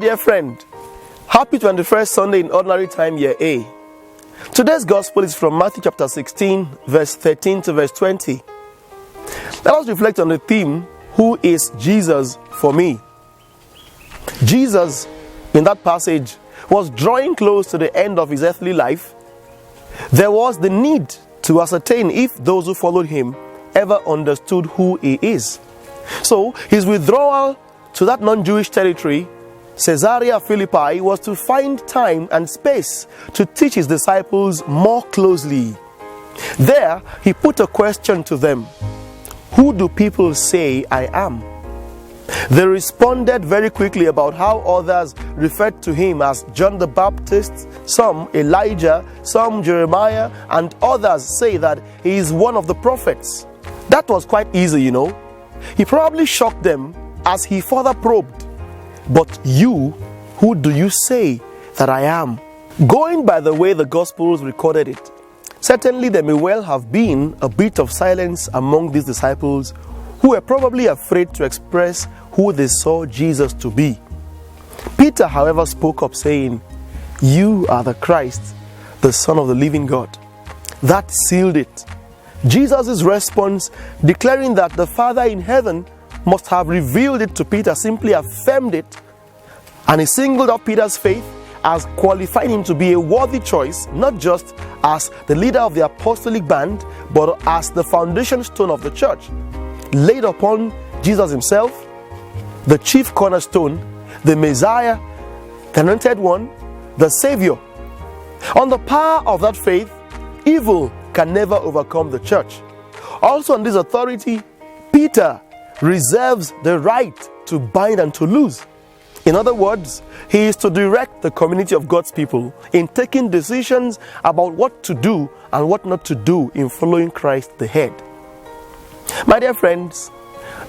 dear friend, happy 21st Sunday in Ordinary Time, Year A. Today's Gospel is from Matthew chapter 16, verse 13 to verse 20. Let us reflect on the theme, who is Jesus for me? Jesus, in that passage, was drawing close to the end of his earthly life. There was the need to ascertain if those who followed him ever understood who he is. So, his withdrawal to that non-Jewish territory, Caesarea Philippi, was to find time and space to teach his disciples more closely. There, he put a question to them: who do people say I am? They responded very quickly about how others referred to him as John the Baptist, some Elijah, some Jeremiah, and others say that he is one of the prophets. That was quite easy, you know. He probably shocked them as he further probed. But you, who do you say that I am? Going by the way the Gospels recorded it, certainly there may well have been a bit of silence among these disciples who were probably afraid to express who they saw Jesus to be. Peter, however, spoke up saying, "You are the Christ, the Son of the living God." That sealed it. Jesus' response, declaring that the Father in heaven must have revealed it to Peter, simply affirmed it, and he singled out Peter's faith as qualifying him to be a worthy choice, not just as the leader of the apostolic band, but as the foundation stone of the church, laid upon Jesus himself, the chief cornerstone, the Messiah, the anointed one, the Savior. On the power of that faith, evil can never overcome the church. Also on this authority, Peter reserves the right to bind and to loose. In other words, he is to direct the community of God's people in taking decisions about what to do and what not to do in following Christ the head. My dear friends,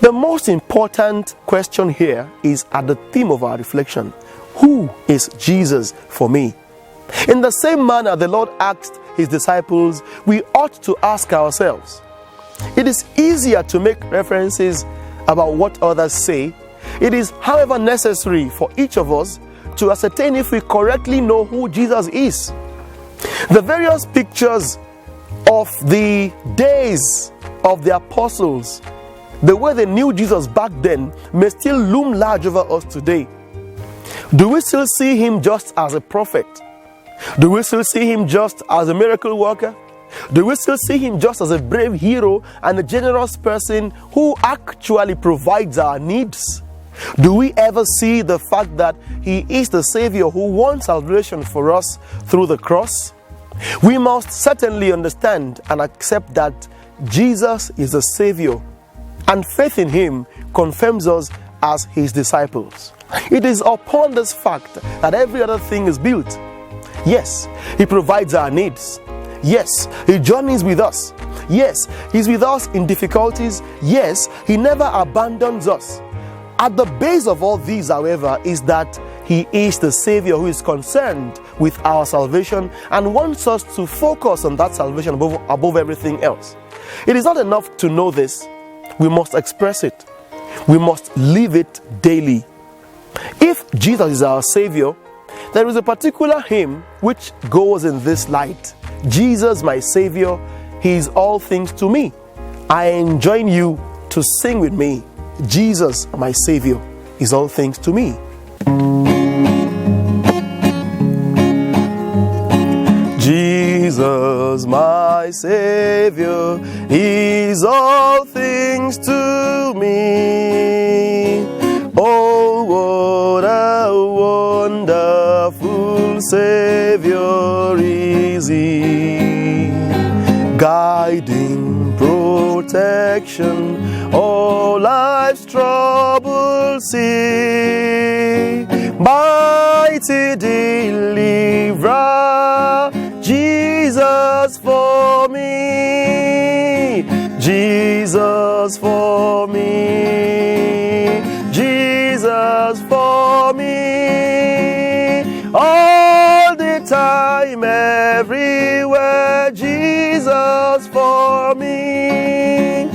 the most important question here is at the theme of our reflection: who is Jesus for me? In the same manner the Lord asked his disciples, we ought to ask ourselves. It is easier to make references about what others say. It is, however, necessary for each of us to ascertain if we correctly know who Jesus is. The various pictures of the days of the apostles, the way they knew Jesus back then, may still loom large over us today. Do we still see him just as a prophet? Do we still see him just as a miracle worker? Do we still see him just as a brave hero and a generous person who actually provides our needs? Do we ever see the fact that he is the Savior who won salvation for us through the cross? We must certainly understand and accept that Jesus is the Savior, and faith in him confirms us as his disciples. It is upon this fact that every other thing is built. Yes, he provides our needs. Yes, he journeys with us. Yes, he's with us in difficulties. Yes, he never abandons us. At the base of all these, however, is that he is the Savior who is concerned with our salvation and wants us to focus on that salvation above everything else. It is not enough to know this. We must express it. We must live it daily. If Jesus is our Savior, there is a particular hymn which goes in this light: Jesus my Savior, he is all things to me. I enjoin you to sing with me: Jesus my Savior is all things to me. Jesus my Savior is all things to me. Oh, what a wonderful Savior is he. Guiding protection, all life's troubles see. Mighty deliverer, Jesus for me. Jesus for me. Jesus for me. All the time, everywhere, Jesus for me.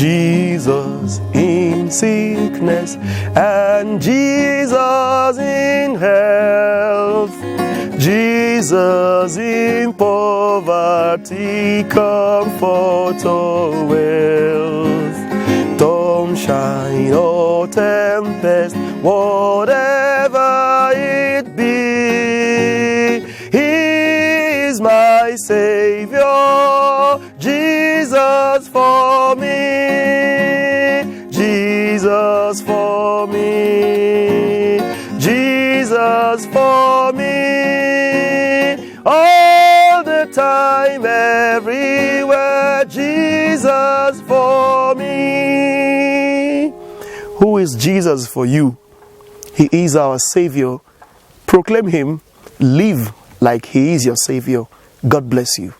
Jesus in sickness and Jesus in health, Jesus in poverty, comfort or wealth, storm, shine or tempest, whatever it be, He is my Savior, Jesus for me, Jesus for me, Jesus for me, all the time, everywhere, Jesus for me. Who is Jesus for you? He is our Savior. Proclaim Him. Live like He is your Savior. God bless you.